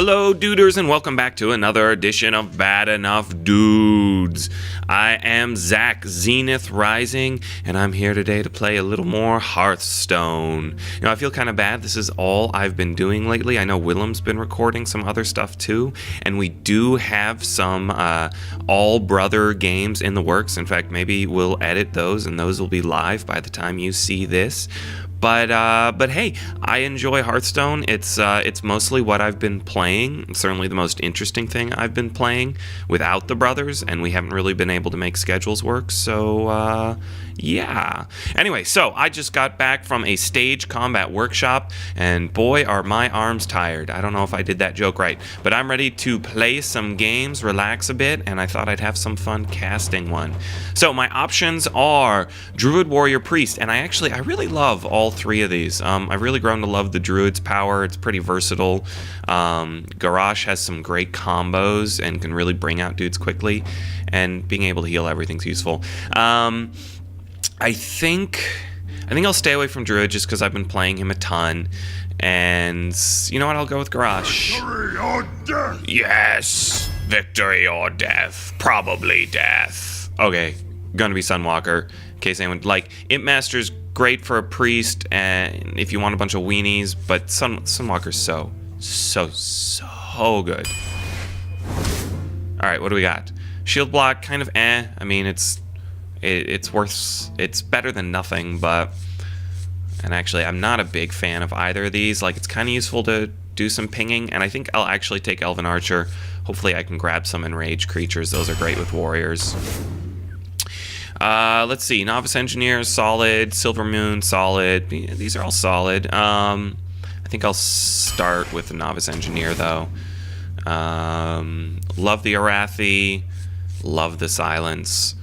Hello, duders, and welcome back to another edition of Bad Enough Dudes. I am Zach, Zenith Rising, and I'm here today to play a little more Hearthstone. You know, I feel kind of bad. This is all I've been doing lately. I know Willem's been recording some other stuff too, and we do have some all-brother games in the works. In fact, maybe we'll edit those, and those will be live by the time you see this. But hey, I enjoy Hearthstone. It's mostly what I've been playing. It's certainly the most interesting thing I've been playing without the brothers, and we haven't really been able to make schedules work. So yeah. Anyway, so I just got back from a stage combat workshop, and boy, are my arms tired. I don't know if I did that joke right, but I'm ready to play some games, relax a bit, and I thought I'd have some fun casting one. So my options are Druid, Warrior, Priest, and I really love all three of these. I've really grown to love the Druid's power. It's pretty versatile. Garrosh has some great combos and can really bring out dudes quickly, and being able to heal everything's useful. I think I'll stay away from Druid just because I've been playing him a ton. And you know what? I'll go with Garrosh. Victory or death! Yes! Victory or death. Probably death. Okay, gonna be Sunwalker. In case anyone... Imp Master's great for a priest and if you want a bunch of weenies, but Sunwalker's so good. Alright, what do we got? Shield block, kind of eh. I mean, it's better than nothing, but... And actually, I'm not a big fan of either of these. It's kind of useful to do some pinging, and I think I'll actually take Elven Archer. Hopefully I can grab some Enraged creatures. Those are great with warriors. Let's see. Novice Engineer, solid. Silver Moon, solid. These are all solid. I think I'll start with the Novice Engineer, though. Love the Arathi. Love the Silence.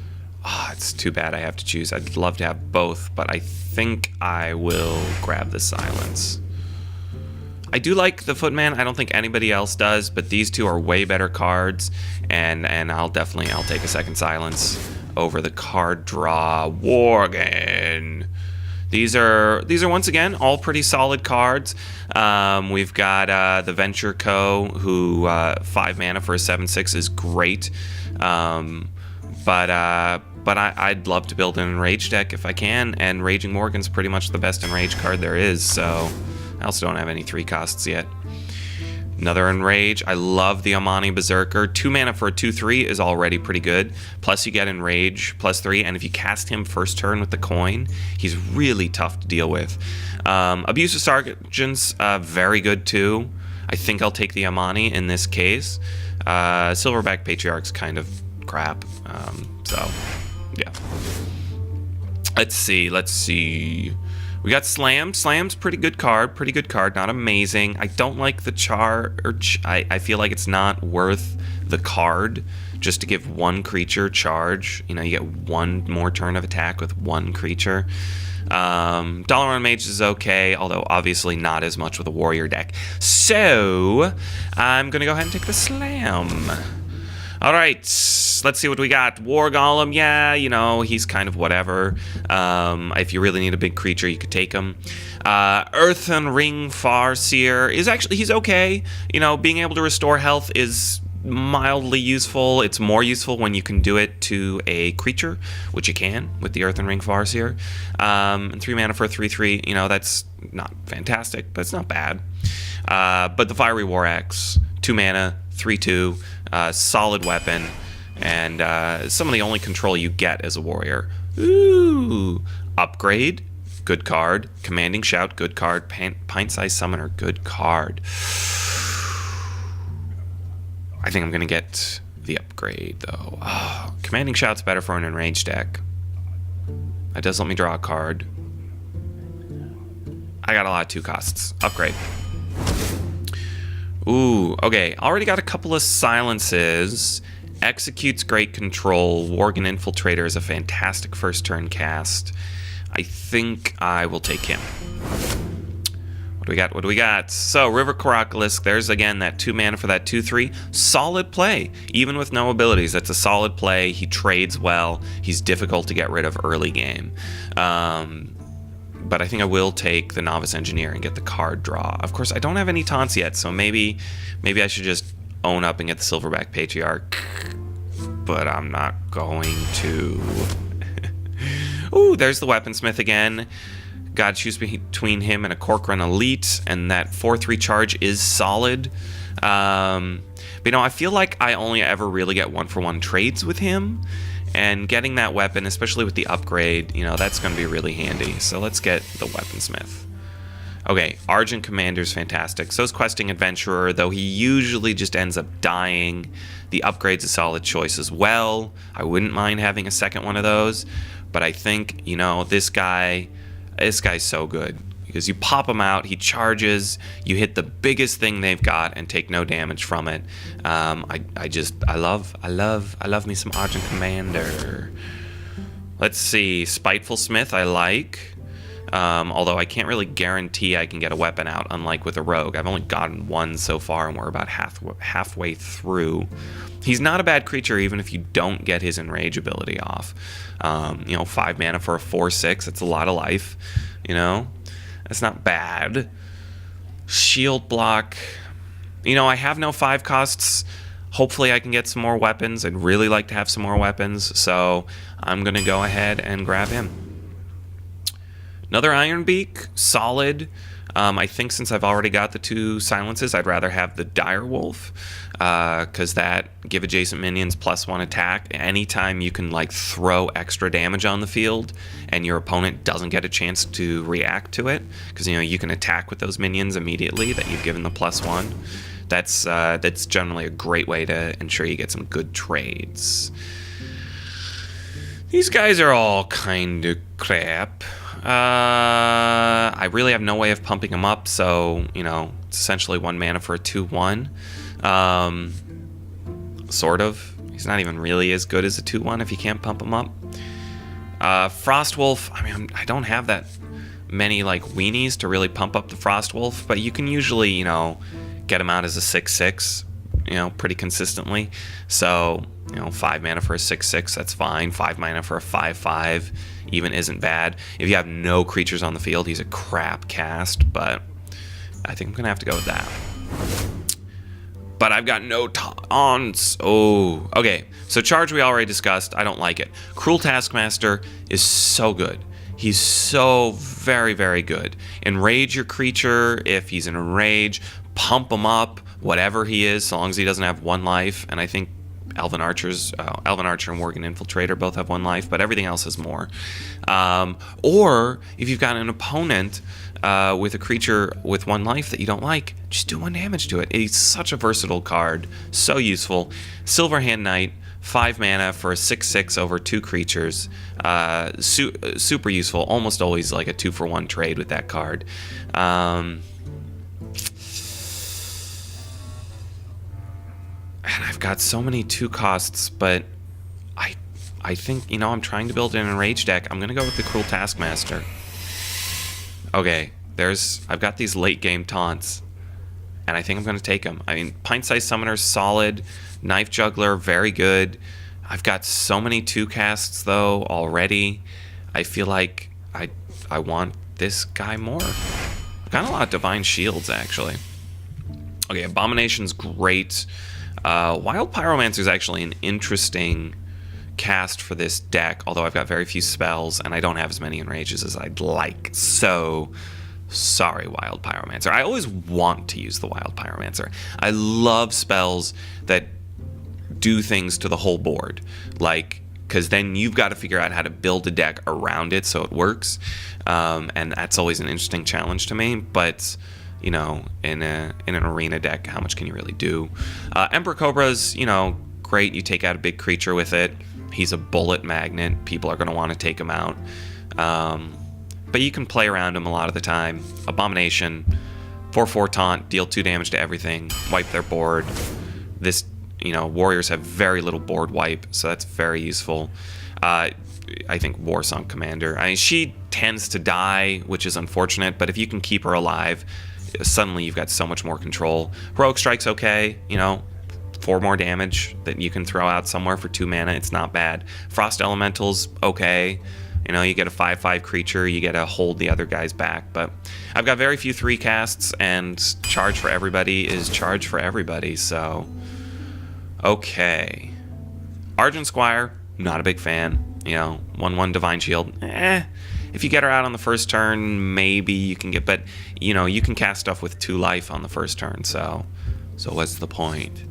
Oh, it's too bad I have to choose. I'd love to have both, but I think I will grab the Silence. I do like the Footman. I don't think anybody else does, but these two are way better cards, and I'll take a second Silence over the card draw. Worgen. These are once again all pretty solid cards. We've got the Venture Co, who 5 mana for a 7/6 is great. But I'd love to build an Enraged deck if I can, and Raging Morgan's pretty much the best Enraged card there is, so I also don't have any 3 costs yet. Another Enrage. I love the Amani Berserker. 2 mana for a 2/3 is already pretty good. Plus you get Enrage +3, and if you cast him first turn with the coin, he's really tough to deal with. Abusive Sergeant's very good too. I think I'll take the Amani in this case. Silverback Patriarch's kind of crap. So, yeah. Let's see. We got Slam. Slam's pretty good card. Not amazing. I don't like the charge. I feel like it's not worth the card just to give one creature charge. You know, you get one more turn of attack with one creature. Dollar on Mage is okay, although obviously not as much with a warrior deck. So, I'm going to go ahead and take the Slam. Alright, let's see what we got. War Golem, yeah, you know, he's kind of whatever. If you really need a big creature, you could take him. Earthen Ring Farseer is actually, he's okay. You know, being able to restore health is mildly useful. It's more useful when you can do it to a creature, which you can with the Earthen Ring Farseer. And 3 mana for a 3/3, you know, that's not fantastic, but it's not bad. But the Fiery War Axe, 2 mana, 3/2. Solid weapon, and some of the only control you get as a warrior. Ooh, Upgrade, good card. Commanding Shout, good card. Pint-Sized Summoner, good card. I think I'm gonna get the Upgrade though. Oh, Commanding Shout's better for an Enraged deck. It does let me draw a card. I got a lot of 2 costs. Upgrade. Ooh, okay. Already got a couple of Silences. Execute's great control. Worgen Infiltrator is a fantastic first turn cast. I think I will take him. What do we got? So, River Caracolis, there's again that 2 mana for that 2/3. Solid play. Even with no abilities, that's a solid play. He trades well. He's difficult to get rid of early game. But I think I will take the Novice Engineer and get the card draw. Of course, I don't have any taunts yet, so maybe I should just own up and get the Silverback Patriarch. But I'm not going to. Ooh, there's the Weaponsmith again. Gotta choose between him and a Corcoran Elite, and that 4/3 charge is solid. But you know, I feel like I only ever really get 1-for-1 trades with him, and getting that weapon, especially with the upgrade, you know, that's going to be really handy. So let's get the Weaponsmith. Okay, Argent Commander's fantastic. So is Questing Adventurer, though he usually just ends up dying. The upgrade's a solid choice as well. I wouldn't mind having a second one of those, but I think, you know, this guy's so good. Because you pop him out, he charges, you hit the biggest thing they've got and take no damage from it. I love me some Argent Commander. Let's see, Spiteful Smith I like. Although I can't really guarantee I can get a weapon out, unlike with a rogue. I've only gotten one so far, and we're about halfway through. He's not a bad creature, even if you don't get his Enrage ability off. You know, 5 mana for a 4/6, that's a lot of life, you know? That's not bad. Shield block. You know, I have no 5 costs. Hopefully I can get some more weapons. I'd really like to have some more weapons, so I'm going to go ahead and grab him. Another Ironbeak, solid. I think since I've already got the 2 silences, I'd rather have the Direwolf, because that give adjacent minions +1 attack. Anytime you can like throw extra damage on the field and your opponent doesn't get a chance to react to it, because you know you can attack with those minions immediately that you've given the +1. That's generally a great way to ensure you get some good trades. These guys are all kind of crap. I really have no way of pumping him up, so, you know, it's essentially 1 mana for a 2/1. Sort of. He's not even really as good as a 2/1 if you can't pump him up. Frostwolf, I mean, I don't have that many, like, weenies to really pump up the Frostwolf, but you can usually, you know, get him out as a 6/6, you know, pretty consistently. So, you know, 5 mana for a 6/6, that's fine. 5 mana for a 5/5 even isn't bad. If you have no creatures on the field, he's a crap cast, but I think I'm going to have to go with that. But I've got no taunts. Oh, okay. So charge we already discussed. I don't like it. Cruel Taskmaster is so good. He's so very, very good. Enrage your creature if he's in a rage. Pump him up, whatever he is, so long as he doesn't have 1 life. And I think Elven Archer and Worgen Infiltrator both have 1 life, but everything else has more. Or if you've got an opponent with a creature with 1 life that you don't like, just do 1 damage to it. It's such a versatile card, so useful. Silverhand Knight, 5 mana for a 6/6 over 2 creatures. Super useful. Almost always like a 2-for-1 trade with that card. And I've got so many 2 costs, but I think, you know, I'm trying to build an Enrage deck. I'm going to go with the Cruel Taskmaster. Okay, I've got these late game taunts, and I think I'm going to take them. I mean, Pint-Sized Summoner's solid. Knife Juggler, very good. I've got so many 2 casts, though, already. I feel like I want this guy more. I've got a lot of Divine Shields, actually. Okay, Abomination's great. Wild Pyromancer is actually an interesting cast for this deck, although I've got very few spells and I don't have as many Enrages as I'd like. So, sorry, Wild Pyromancer. I always want to use the Wild Pyromancer. I love spells that do things to the whole board, like, because then you've got to figure out how to build a deck around it so it works, and that's always an interesting challenge to me. But you know, in an arena deck, how much can you really do? Emperor Cobra's, you know, great. You take out a big creature with it. He's a bullet magnet. People are going to want to take him out. But you can play around him a lot of the time. Abomination, 4/4 taunt, deal 2 damage to everything, wipe their board. This, you know, warriors have very little board wipe, so that's very useful. I think Warsong Commander. I mean, she tends to die, which is unfortunate, but if you can keep her alive, suddenly you've got so much more control. Heroic Strike's okay, you know, 4 more damage that you can throw out somewhere for 2 mana. It's not bad. Frost Elemental's okay. You know, you get a 5/5 creature, you get to hold the other guys back. But I've got very few 3 casts, and charge for everybody is charge for everybody. So, okay. Argent Squire, not a big fan. You know, 1/1 Divine Shield, if you get her out on the first turn, maybe you can get, but you know, you can cast stuff with 2 life on the first turn, so what's the point?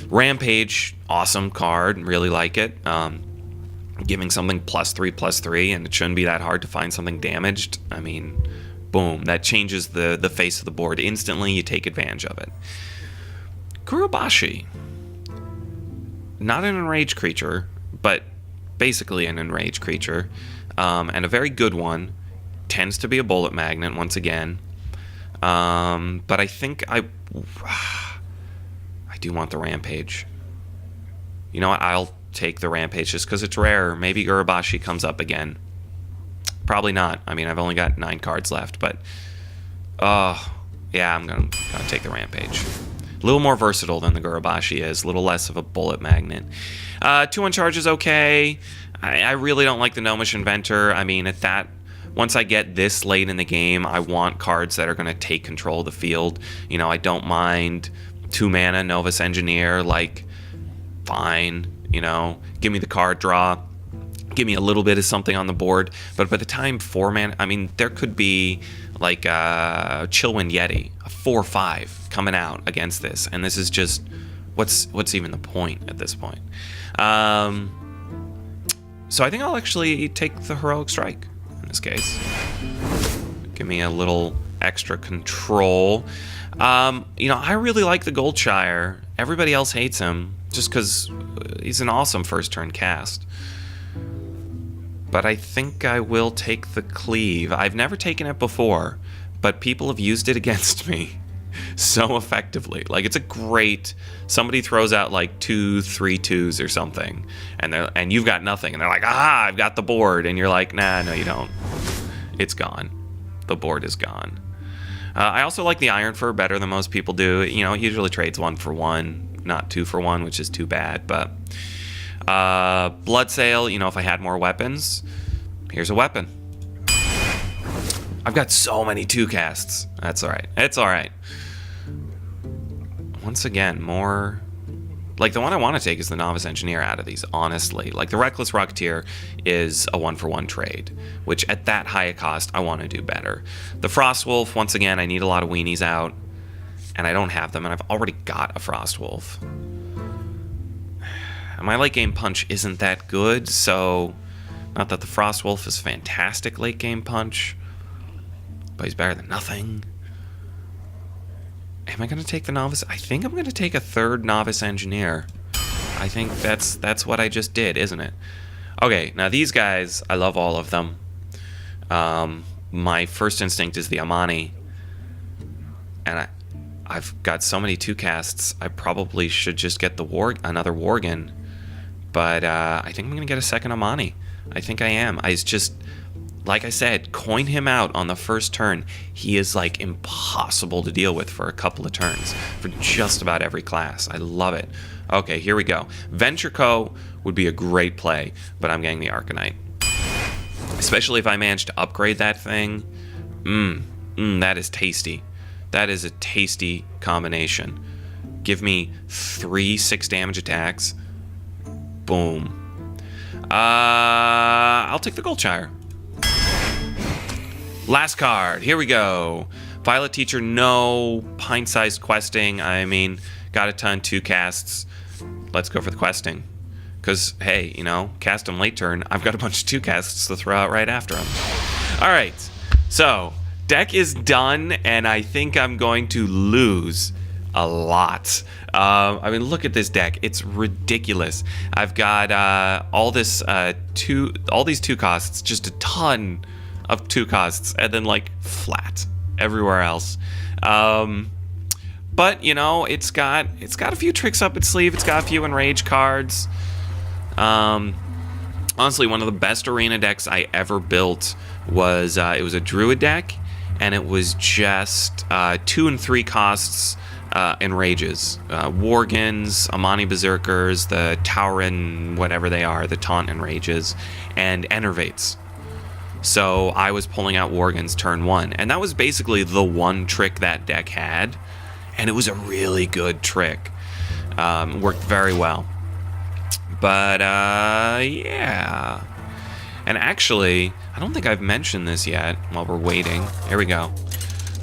Rampage, awesome card, really like it. Giving something +3/+3, and it shouldn't be that hard to find something damaged. I mean, boom, that changes the face of the board instantly. You take advantage of it. Kurobashi, not an enraged creature, but basically an enraged creature, and a very good one. Tends to be a bullet magnet once again, but I think I do want the Rampage. You know what? I'll take the Rampage just because it's rare. Maybe Kurobashi comes up again. Probably not. I mean, I've only got 9 cards left, but yeah, I'm gonna take the Rampage. A little more versatile than the Kurobashi is. A little less of a bullet magnet. 2-1 charge is okay. I really don't like the Gnomish Inventor. I mean, once I get this late in the game, I want cards that are going to take control of the field. You know, I don't mind 2 mana Novus Engineer, like, fine, you know, give me the card draw, give me a little bit of something on the board. But by the time 4 mana, I mean, there could be like Chillwind Yeti, a 4/5 coming out against this, and this is just what's even the point at this point? So I think I'll actually take the Heroic Strike in this case. Give me a little extra control. You know, I really like the Goldshire. Everybody else hates him just because he's an awesome first turn cast. But I think I will take the Cleave. I've never taken it before, but people have used it against me so effectively. Like, it's a great, somebody throws out like 2/3/2s or something, and you've got nothing, and they're like, ah, I've got the board, and you're like, nah, no, you don't. It's gone. The board is gone. I also like the Iron Fur better than most people do. You know, it usually trades 1 for 1, not 2 for 1, which is too bad. But Bloodsail, you know, if I had more weapons, here's a weapon. I've got so many 2 casts. That's all right. It's all right. Once again, more... Like, the one I want to take is the Novice Engineer out of these, honestly. Like, the Reckless Rocketeer is a 1-for-1 trade, which at that high a cost, I want to do better. The Frostwolf, once again, I need a lot of weenies out, and I don't have them, and I've already got a Frostwolf. And my late game punch isn't that good, so... Not that the Frostwolf is fantastic late game punch, but he's better than nothing. Am I going to take the Novice? I think I'm going to take a 3rd Novice Engineer. I think that's what I just did, isn't it? Okay, now these guys, I love all of them. My first instinct is the Amani. And I've got so many 2 casts, I probably should just get the another Worgen. But I think I'm going to get a 2nd Amani. I think I am. It's just... Like I said, coin him out on the first turn. He is like impossible to deal with for a couple of turns for just about every class. I love it. Okay, here we go. Venture Co. would be a great play, but I'm getting the Arcanite. Especially if I manage to upgrade that thing. That is tasty. That is a tasty combination. Give me 3 6 damage attacks. Boom. I'll take the Goldshire. Last card, here we go. Violet Teacher, no pint-sized questing. I mean, got a ton, 2 casts. Let's go for the questing. Because, hey, you know, cast him late turn. I've got a bunch of 2 casts to throw out right after him. All right, so deck is done, and I think I'm going to lose a lot. I mean, look at this deck. It's ridiculous. I've got all these 2 costs, just a ton of 2 costs, and then like flat everywhere else. But you know, it's got a few tricks up its sleeve. It's got a few enraged cards. Honestly, one of the best arena decks I ever built was it was a Druid deck, and it was just 2 and 3 costs enrages. Worgens, Amani Berserkers, the Tauren, whatever they are, the taunt enrages, and enervates. So I was pulling out Worgens turn 1, and that was basically the one trick that deck had, and it was a really good trick. Worked very well. But, yeah. And actually, I don't think I've mentioned this yet while we're waiting. Here we go.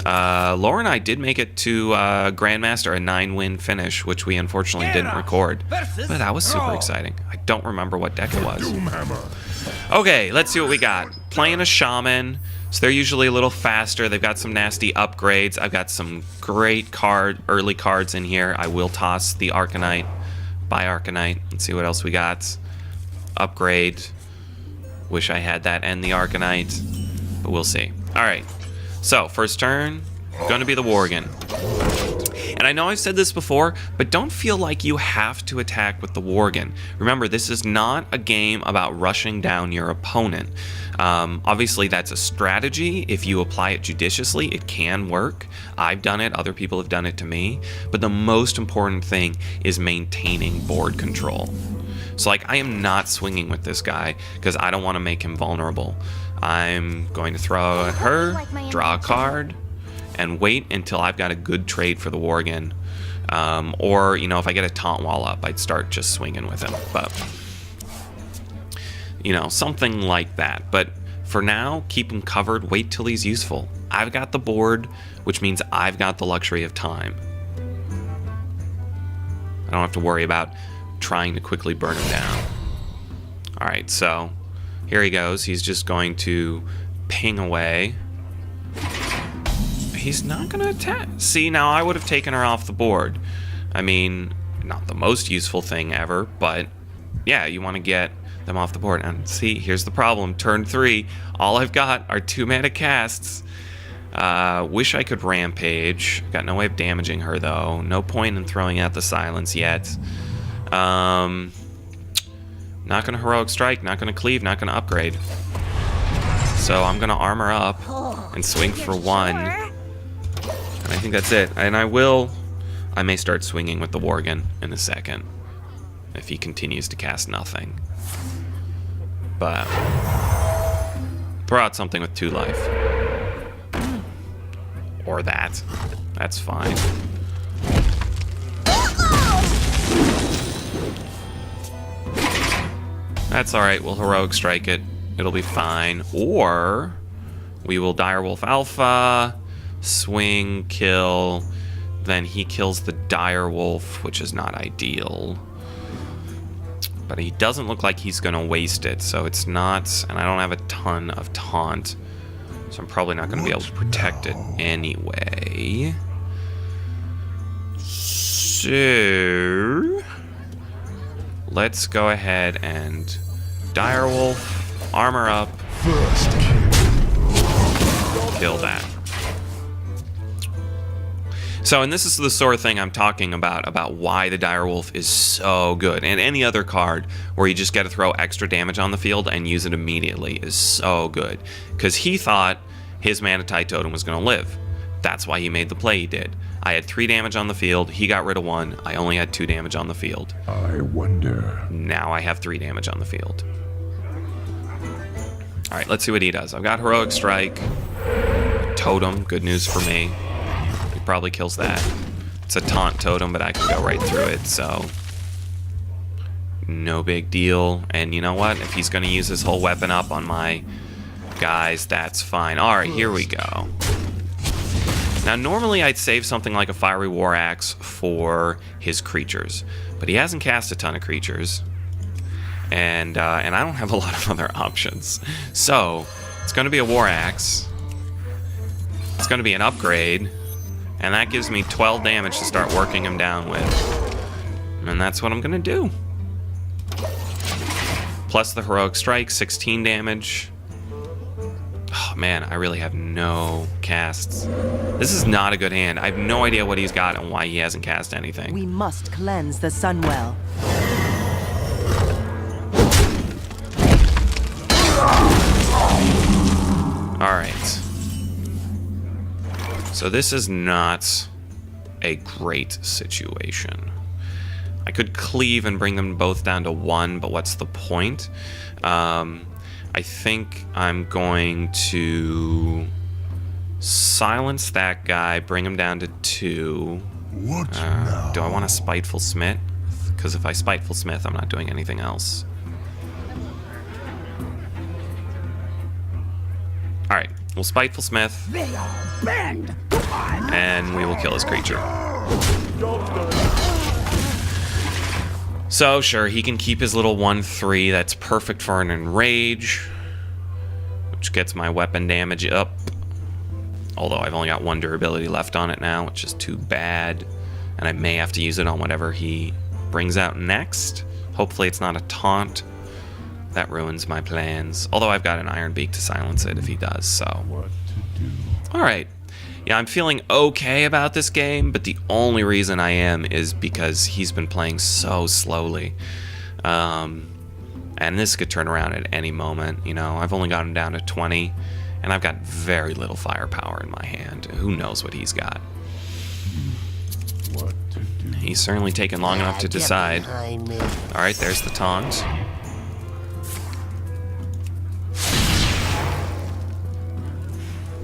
Laura and I did make it to Grandmaster, a 9-win finish, which we unfortunately didn't record. But that was super exciting. I don't remember what deck it was. Okay, let's see what we got. Playing a Shaman, so they're usually a little faster. They've got some nasty upgrades. I've got some great early cards in here. I will toss the Arcanite by Arcanite. Let's see what else we got. Upgrade. Wish I had that and the Arcanite, but we'll see. All right. So, first turn, going to be the Worgen. And I know I've said this before, but don't feel like you have to attack with the Worgen. Remember, this is not a game about rushing down your opponent. Obviously, that's a strategy. If you apply it judiciously, it can work. I've done it. Other people have done it to me. But the most important thing is maintaining board control. So, like, I am not swinging with this guy because I don't want to make him vulnerable. I'm going to throw at her, draw a card, and wait until I've got a good trade for the Worgen. Or, you know, if I get a taunt wall up, I'd start just swinging with him. But, you know, something like that. But for now, keep him covered. Wait till he's useful. I've got the board, which means I've got the luxury of time. I don't have to worry about trying to quickly burn him down. All right, so here he goes. He's just going to ping away. He's not going to attack. See, now I would have taken her off the board. I mean, not the most useful thing ever, but yeah, you want to get them off the board. And see, here's the problem. Turn 3, all I've got are 2-mana casts. Wish I could Rampage. Got no way of damaging her, though. No point in throwing out the Silence yet. Not gonna Heroic Strike, not gonna Cleave, not gonna Upgrade. So I'm gonna Armor up and swing for 1. And I think that's it. And I may start swinging with the Worgen in a second if he continues to cast nothing. But throw out something with 2 life. Or that. That's fine. That's alright, we'll Heroic Strike it. It'll be fine. Or we will Direwolf Alpha, swing, kill, then he kills the Direwolf, which is not ideal. But he doesn't look like he's gonna waste it, so it's not, and I don't have a ton of taunt, so I'm probably not gonna be able to protect it anyway. So let's go ahead and Direwolf, armor up, kill that. So, and this is the sort of thing I'm talking about why the Direwolf is so good. And any other card where you just get to throw extra damage on the field and use it immediately is so good. Because he thought his Manatite Totem was going to live. That's why he made the play he did. I had 3 damage on the field, he got rid of 1, I only had 2 damage on the field. I wonder. Now I have 3 damage on the field. Alright, let's see what he does. I've got Heroic Strike, Totem, good news for me. He probably kills that. It's a taunt totem, but I can go right through it, so no big deal. And you know what? If he's going to use his whole weapon up on my guys, that's fine. Alright, here we go. Now, normally I'd save something like a Fiery War Axe for his creatures, but he hasn't cast a ton of creatures, and I don't have a lot of other options. So, it's going to be a War Axe. It's going to be an upgrade, and that gives me 12 damage to start working him down with. And that's what I'm going to do. Plus the Heroic Strike, 16 damage. Oh man, I really have no casts. This is not a good hand. I have no idea what he's got and why he hasn't cast anything. We must cleanse the Sunwell. Alright. So this is not a great situation. I could cleave and bring them both down to 1, but what's the point? I think I'm going to silence that guy, bring him down to 2. What now? Do I want a Spiteful Smith? Because if I Spiteful Smith, I'm not doing anything else. Alright, we'll Spiteful Smith. And we will kill his creature. So, sure, he can keep his little 1/3. That's perfect for an Enrage, which gets my weapon damage up. Although I've only got 1 durability left on it now, which is too bad. And I may have to use it on whatever he brings out next. Hopefully it's not a taunt. That ruins my plans. Although I've got an Iron Beak to silence it if he does, so. What to do? Alright. Yeah, I'm feeling okay about this game, but the only reason I am is because he's been playing so slowly. And this could turn around at any moment, you know. I've only got him down to 20, and I've got very little firepower in my hand. Who knows what he's got? What to do? He's certainly taken long enough to decide. Alright, there's the taunt.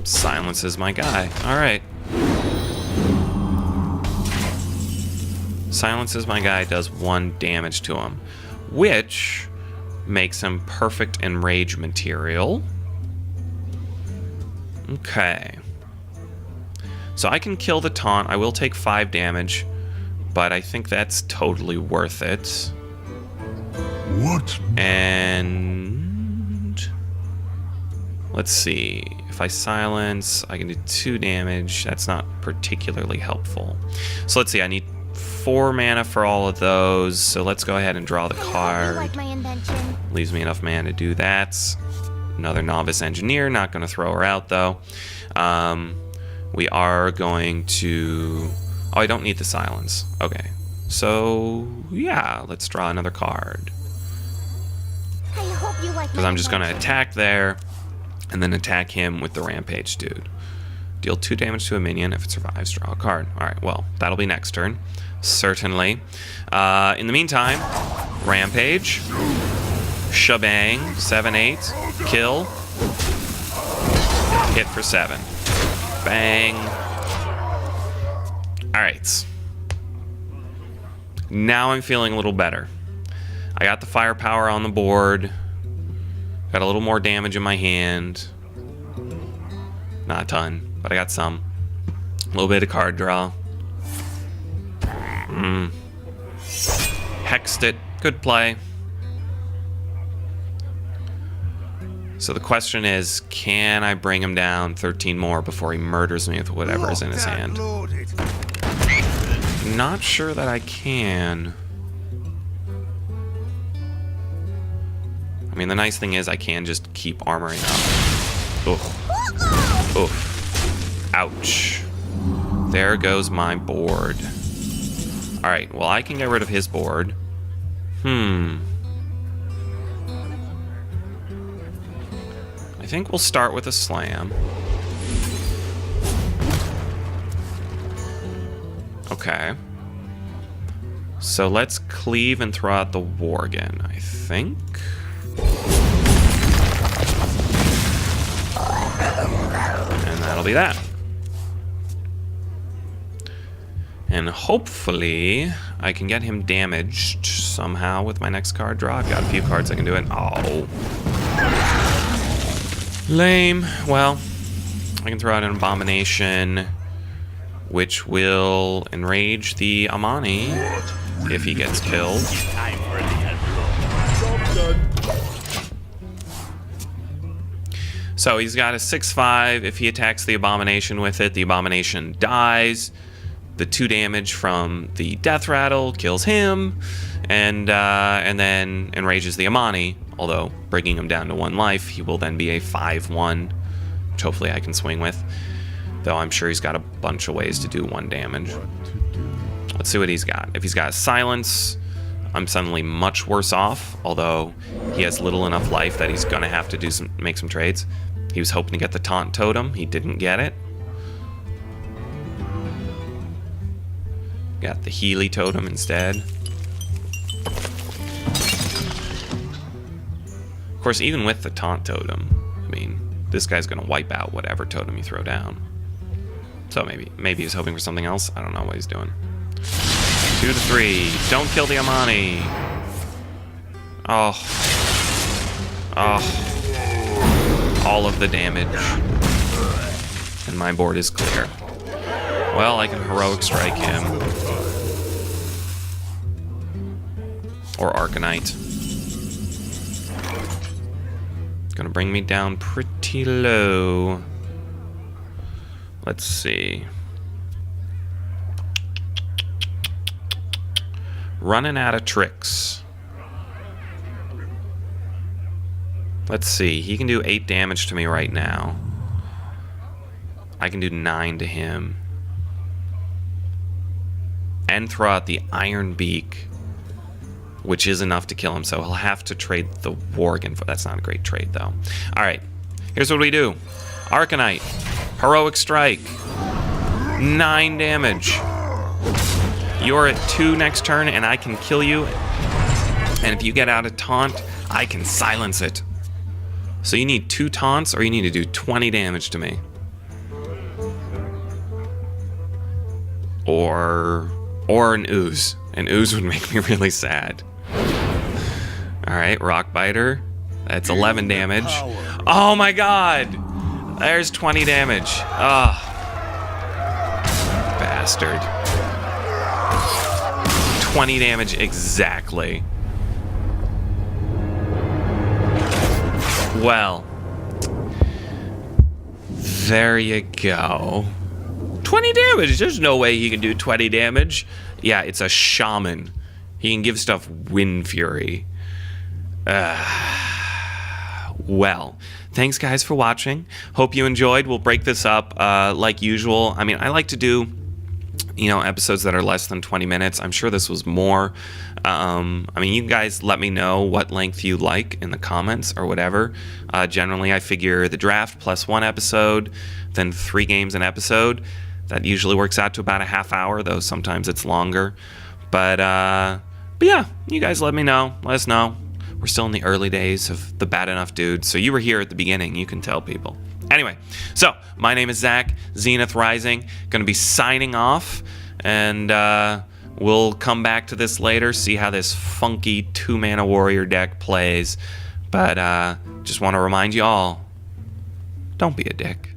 Silences my guy. Alright. Silences my guy, does 1 damage to him, which makes him perfect Enrage material. Okay. So I can kill the taunt. I will take 5 damage, but I think that's totally worth it. What? And let's see. If I silence, I can do 2 damage. That's not particularly helpful. So let's see. I need 4 mana for all of those. So let's go ahead and draw the card. Like my invention. Leaves me enough mana to do that. Another Novice Engineer. Not going to throw her out, though. We are going to... Oh, I don't need the silence. Okay. So, yeah. Let's draw another card. I hope you like Because my I'm just going to invention. attack there, and then attack him with the Rampage Dude. Deal 2 damage to a minion. If it survives, draw a card. Alright, well, that'll be next turn. Certainly. In the meantime, Rampage. Shebang. 7/8. Kill. Hit for 7. Bang. Alright. Now I'm feeling a little better. I got the firepower on the board. Got a little more damage in my hand. Not a ton, but I got some. A little bit of card draw. Hexed it. Good play. So the question is, can I bring him down 13 more before he murders me with whatever is in his hand? Not sure that I can. I mean, the nice thing is I can just keep armoring up. Oof. Oof. Ouch. There goes my board. Alright, well, I can get rid of his board. I think we'll start with a slam. Okay. So let's cleave and throw out the Worgen, I think. And that'll be that. And hopefully I can get him damaged somehow with my next card draw. I've got a few cards I can do it. Oh. Lame. Well, I can throw out an Abomination, which will enrage the Amani if he gets killed. So he's got a 6/5. If he attacks the Abomination with it, the Abomination dies. The 2 damage from the Death Rattle kills him, and then enrages the Amani. Although, bringing him down to 1 life, he will then be a 5/1, which hopefully I can swing with. Though I'm sure he's got a bunch of ways to do 1 damage. Let's see what he's got. If he's got a Silence, I'm suddenly much worse off. Although he has little enough life that he's gonna have to make some trades. He was hoping to get the Taunt Totem. He didn't get it. Got the Healy totem instead. Of course, even with the taunt totem, I mean, this guy's gonna wipe out whatever totem you throw down. So maybe he's hoping for something else. I don't know what he's doing. 2 to 3. Don't kill the Amani. Oh. Oh. All of the damage. And my board is clear. Well, I can heroic strike him. Or Arcanite. Gonna bring me down pretty low. Let's see. Running out of tricks. Let's see. He can do 8 damage to me right now. I can do 9 to him. And throw out the Iron Beak, which is enough to kill him. So he'll have to trade the Worgen for. That's not a great trade, though. All right. Here's what we do. Arcanite. Heroic Strike. 9 damage. You're at 2 next turn, and I can kill you. And if you get out of taunt, I can silence it. So you need 2 taunts, or you need to do 20 damage to me. Or an ooze. An ooze would make me really sad. Alright, Rock Biter. That's 11 damage. Oh my god! There's 20 damage. Ah. Bastard. 20 damage exactly. Well. There you go. 20 damage. There's no way he can do 20 damage. Yeah, it's a shaman. He can give stuff Wind Fury. Well, thanks guys for watching. Hope you enjoyed. We'll break this up like usual. I mean, I like to do, episodes that are less than 20 minutes. I'm sure this was more. I mean, you guys let me know what length you like in the comments or whatever. Generally, I figure the draft plus 1 episode, then 3 games an episode. That usually works out to about a half hour, though sometimes it's longer. But yeah, you guys let me know. Let us know. We're still in the early days of the Bad Enough Dude, so you were here at the beginning. You can tell people. Anyway, so my name is Zach, Zenith Rising. Going to be signing off, and we'll come back to this later, see how this funky 2-mana warrior deck plays. But just want to remind you all, don't be a dick.